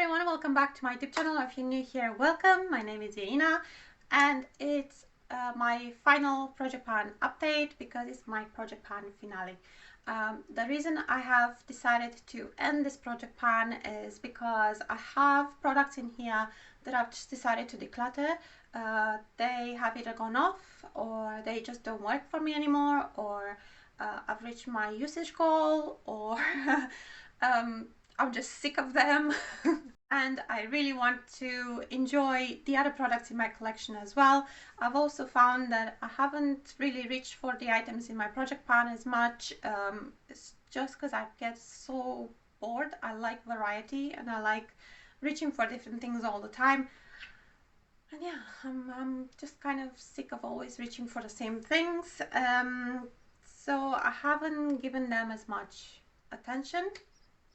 everyone, welcome back to my YouTube channel. If you're new here, welcome. My name is Evelina and it's my final project pan update because it's my project pan finale. The reason I have decided to end this project pan is because I have products in here that I've just decided to declutter. They have either gone off or they just don't work for me anymore, or I've reached my usage goal, or I'm just sick of them. And I really want to enjoy the other products in my collection as well. I've also found that I haven't really reached for the items in my project pan as much. It's just because I get so bored. I like variety and I like reaching for different things all the time. And yeah, I'm just kind of sick of always reaching for the same things. So I haven't given them as much attention.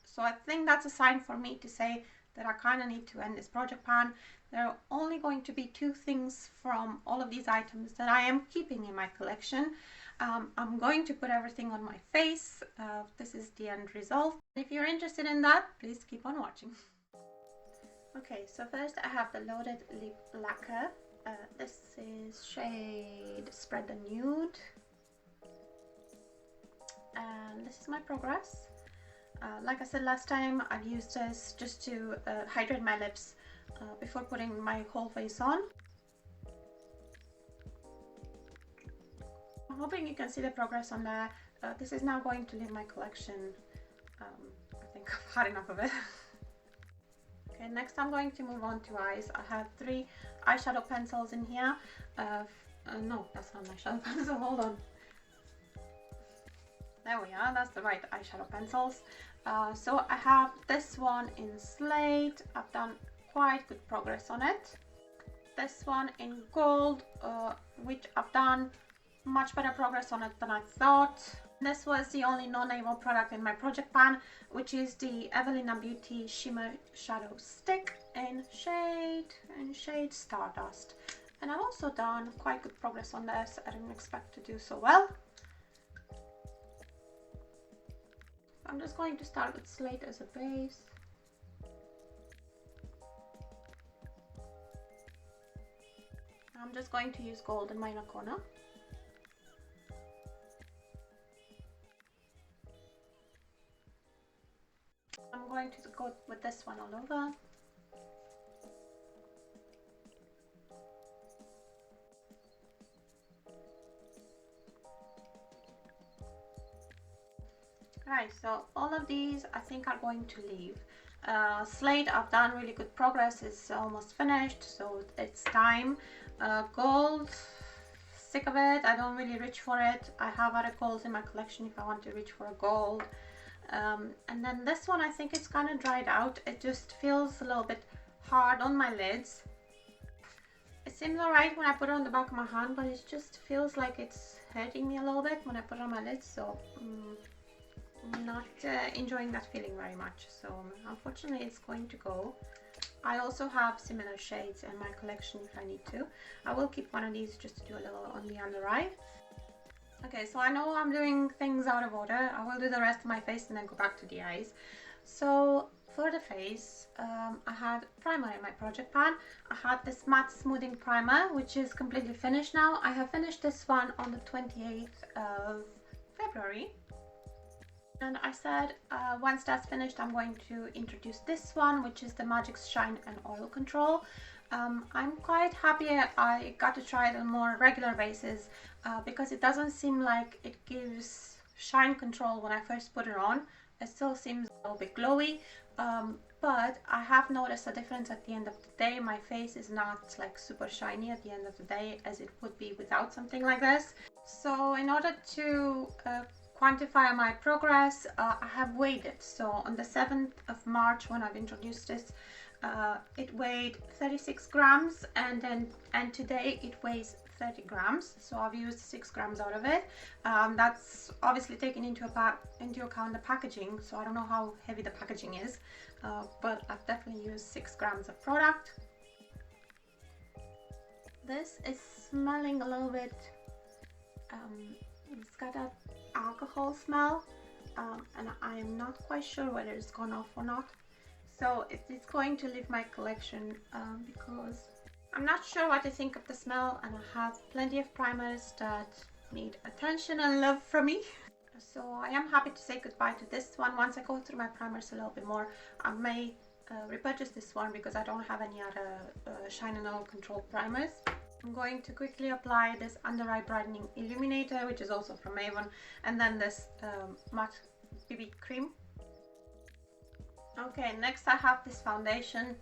So I think that's a sign for me to say that I kind of need to end this project pan. There are only going to be 2 things from all of these items that I am keeping in my collection. I'm going to put everything on my face. This is the end result. If you're interested in that, please keep on watching. Okay, so first I have the Loaded Lip Lacquer. This is shade Spread the Nude. And this is my progress. Like I said last time, I've used this just to hydrate my lips before putting my whole face on. I'm hoping you can see the progress on there. This is now going to leave my collection. I think I've had enough of it. Okay, next I'm going to move on to eyes. I have 3 eyeshadow pencils in here. No, that's not an eyeshadow pencil, hold on. There we are, that's the right eyeshadow pencils. So I have this one in Slate. I've done quite good progress on it. This one in Gold, which I've done much better progress on it than I thought. This was the only non-Avon product in my project pan, which is the Evalina Beauty Shimmer Shadow Stick in shade Stardust. And I've also done quite good progress on this. I didn't expect to do so well. I'm just going to start with Slate as a base. I'm just going to use Gold in my inner corner. I'm going to go with this one all over. Right, so all of these I think are going to leave. Slate, I've done really good progress, it's almost finished, so it's time. Gold, sick of it, I don't really reach for it. I have other golds in my collection if I want to reach for a gold. And then this one, I think it's kind of dried out. It just feels a little bit hard on my lids. It seems alright when I put it on the back of my hand, but it just feels like it's hurting me a little bit when I put it on my lids, so I'm not enjoying that feeling very much, so unfortunately it's going to go. I also have similar shades in my collection if I need to. I will keep one of these just to do a little on the under eye. Okay, so I know I'm doing things out of order. I will do the rest of my face and then go back to the eyes. So for the face, I had primer in my project pan. I had this matte smoothing primer, which is completely finished now. I have finished this one on the 28th of February. And I said once that's finished, I'm going to introduce this one, which is the Magic Shine and Oil Control. I'm quite happy I got to try it on a more regular basis because it doesn't seem like it gives shine control when I first put it on. It still seems a little bit glowy, but I have noticed a difference at the end of the day. My face is not like super shiny at the end of the day as it would be without something like this. So in order to quantify my progress, I have weighed it. So on the 7th of March when I've introduced this, it weighed 36 grams and today it weighs 30 grams. So I've used 6 grams out of it. That's obviously taken into account the packaging, so I don't know how heavy the packaging is, but I've definitely used 6 grams of product. This is smelling a little bit, it's got that alcohol smell, and I'm not quite sure whether it's gone off or not. So it's going to leave my collection because I'm not sure what to think of the smell, and I have plenty of primers that need attention and love from me. So I am happy to say goodbye to this one. Once I go through my primers a little bit more, I may repurchase this one because I don't have any other Shine and Oil Control primers. I'm going to quickly apply this under eye brightening illuminator, which is also from Avon, and then this matte BB cream. Okay, next I have this foundation.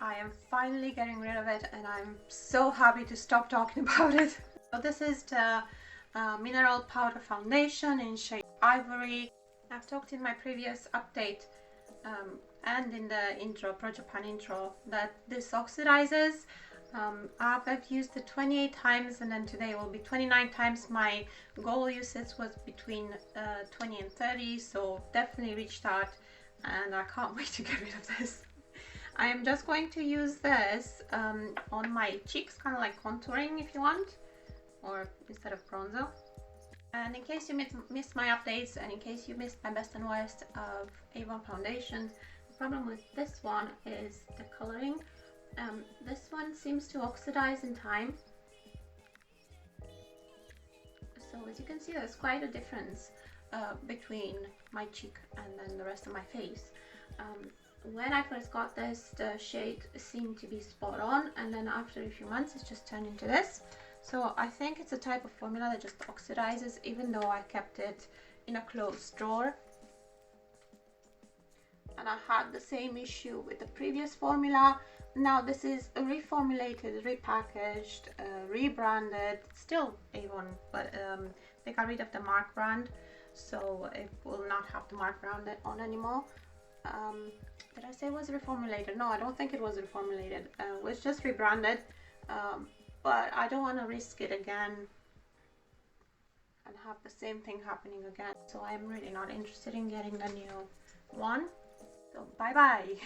I am finally getting rid of it, and I'm so happy to stop talking about it. So this is the mineral powder foundation in shade Ivory. I've talked in my previous update and in the intro, Pro Japan intro, that this oxidizes. I've used it 28 times, and then today will be 29 times. My goal usage was between 20 and 30, so definitely reached that, and I can't wait to get rid of this. I am just going to use this on my cheeks, kind of like contouring if you want, or instead of bronzer. And in case you missed my updates, and in case you missed my best and worst of Avon Foundations, the problem with this one is the coloring. This one seems to oxidize in time. So as you can see, there's quite a difference between my cheek and then the rest of my face. When I first got this, the shade seemed to be spot on, and then after a few months it's just turned into this. So I think it's a type of formula that just oxidizes, even though I kept it in a closed drawer. And I had the same issue with the previous formula. Now this is reformulated, repackaged, rebranded, still Avon, but they got rid of the Mark brand, so it will not have the Mark brand on anymore. Did I say it was reformulated? No, I don't think it was reformulated. It was just rebranded, but I don't want to risk it again and have the same thing happening again, so I'm really not interested in getting the new one. So bye bye.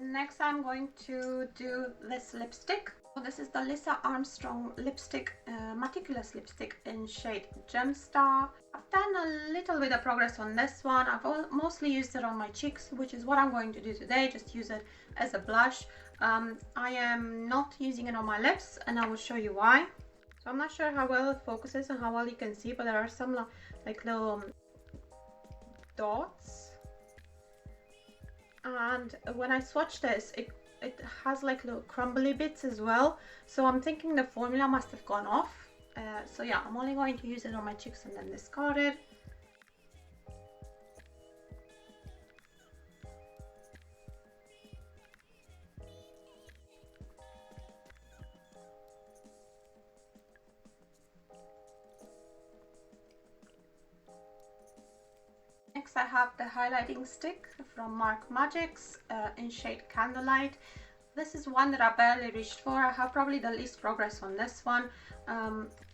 Next I'm going to do this lipstick. So this is the Lisa Armstrong lipstick, Meticulous lipstick in shade Gemstar. I've done a little bit of progress on this one. I've mostly used it on my cheeks, which is what I'm going to do today, just use it as a blush. I am not using it on my lips, and I will show you why. So I'm not sure how well it focuses and how well you can see, but there are some like little dots. And when I swatch this, it has like little crumbly bits as well, so I'm thinking the formula must have gone off. So yeah, I'm only going to use it on my cheeks and then discard it. Next I have the highlighting stick from Marc Magic's in shade Candlelight. This is one that I barely reached for. I have probably the least progress on this one.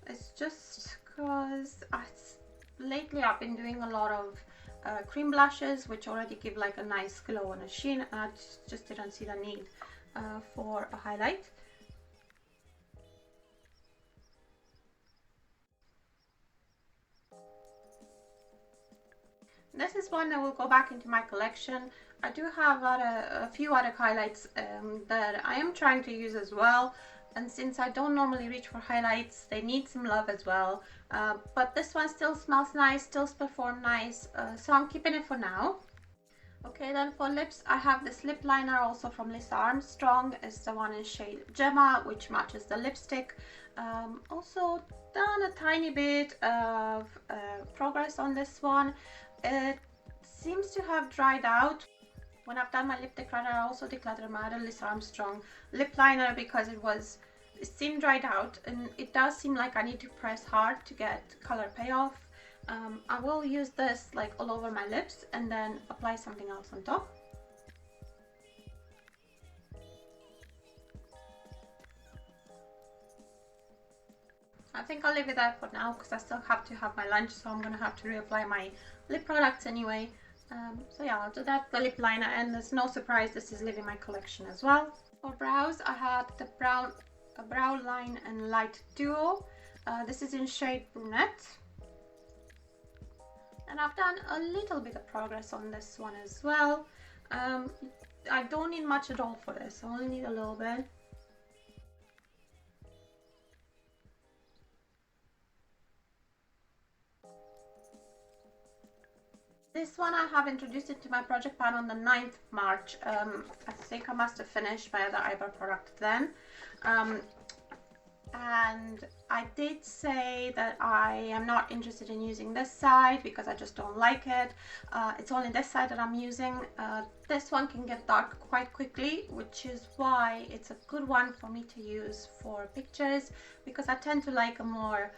It's just because lately I've been doing a lot of cream blushes, which already give like a nice glow and a sheen, and I just didn't see the need for a highlight. This is one that will go back into my collection. I do have a few other highlights that I am trying to use as well, and since I don't normally reach for highlights, they need some love as well. But this one still smells nice, still performs nice, so I'm keeping it for now. Okay, then for lips, I have this lip liner also from Lisa Armstrong. It's the one in shade Gemma, which matches the lipstick. Also done a tiny bit of progress on this one. It seems to have dried out. When I've done my lip declutter, I also decluttered my other Lisa Armstrong lip liner because it seemed dried out, and it does seem like I need to press hard to get color payoff. I will use this like all over my lips and then apply something else on top. I think I'll leave it there for now because I still have to have my lunch, so I'm gonna have to reapply my lip products anyway. So yeah, I'll do that, the lip liner, and there's no surprise, this is leaving my collection as well. For brows, I have the brow line and light duo. This is in shade Brunette. And I've done a little bit of progress on this one as well. I don't need much at all for this. I only need a little bit. This one I have introduced it to my project pan on the 9th of March. I think I must have finished my other eyebrow product then. And I did say that I am not interested in using this side because I just don't like it. It's only this side that I'm using. This one can get dark quite quickly, which is why it's a good one for me to use for pictures, because I tend to like a more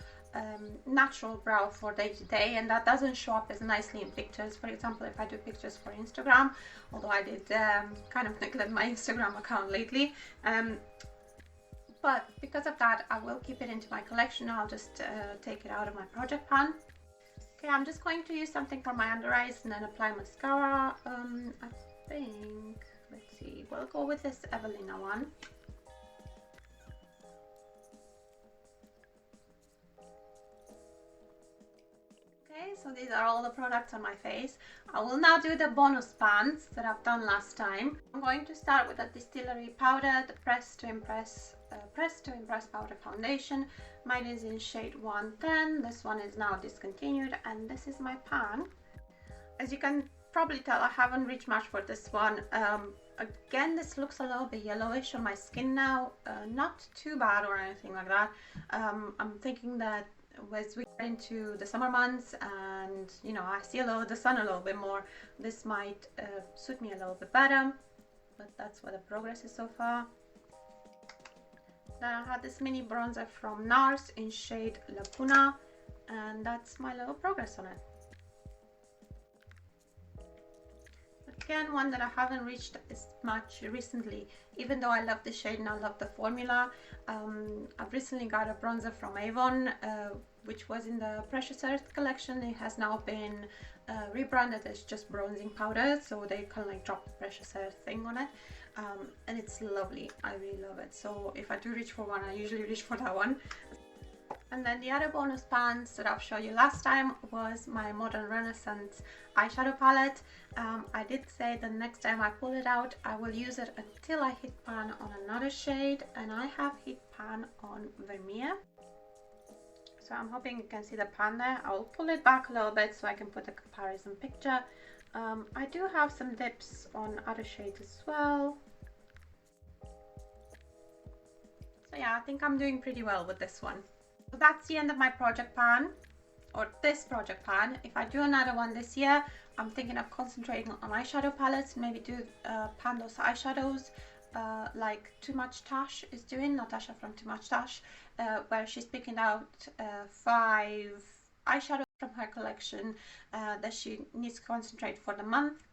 natural brow for day to day, and that doesn't show up as nicely in pictures. For example, if I do pictures for Instagram, although I did kind of neglect my Instagram account lately, but because of that I will keep it into my collection. I'll just take it out of my project pan. Okay, I'm just going to use something for my under eyes and then apply mascara. I think, let's see, we'll go with this Evelina one. Okay, so these are all the products on my face. I will now do the bonus pans that I've done last time. I'm going to start with a Distillery powder, the Press to Impress powder foundation. Mine is in shade 110. This one is now discontinued, and this is my pan. As you can probably tell, I haven't reached much for this one. Again, this looks a little bit yellowish on my skin now. Not too bad or anything like that. I'm thinking that as we get into the summer months and you know I see the sun a little bit more, this might suit me a little bit better, but that's what the progress is so far. Then I had this mini bronzer from Nars in shade Laguna, and that's my little progress on it. Again, one that I haven't reached as much recently, even though I love the shade and I love the formula. I've recently got a bronzer from Avon, which was in the Precious Earth collection. It has now been rebranded as just bronzing powder, so they kind of like dropped the Precious Earth thing on it, and it's lovely. I really love it. So if I do reach for one, I usually reach for that one. And then the other bonus pans that I've shown you last time was my Modern Renaissance eyeshadow palette. I did say the next time I pull it out, I will use it until I hit pan on another shade, and I have hit pan on Vermeer. So I'm hoping you can see the pan there. I'll pull it back a little bit so I can put a comparison picture. I do have some dips on other shades as well. So yeah, I think I'm doing pretty well with this one. So that's the end of my project pan, or this project pan. If I do another one this year, I'm thinking of concentrating on eyeshadow palettes, maybe do pan those eyeshadows like Too Much Tash is doing, Natasha from Too Much Tash, where she's picking out 5 eyeshadows from her collection that she needs to concentrate for the month.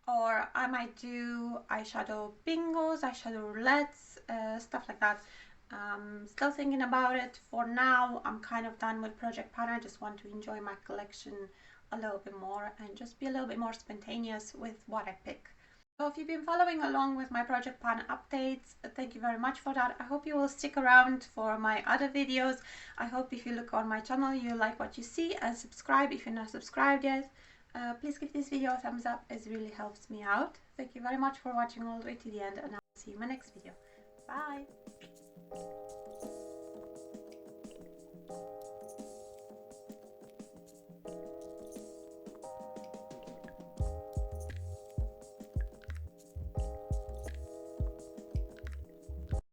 Or I might do eyeshadow bingos, eyeshadow roulettes, stuff like that. Still thinking about it. For now, I'm kind of done with project pan. I just want to enjoy my collection a little bit more and just be a little bit more spontaneous with what I pick. So if you've been following along with my project pan updates, thank you very much for that. I hope you will stick around for my other videos. I hope if you look on my channel you like what you see, and subscribe if you're not subscribed yet. Please give this video a thumbs up, it really helps me out. Thank you very much for watching all the way to the end, and I'll see you in my next video. Bye!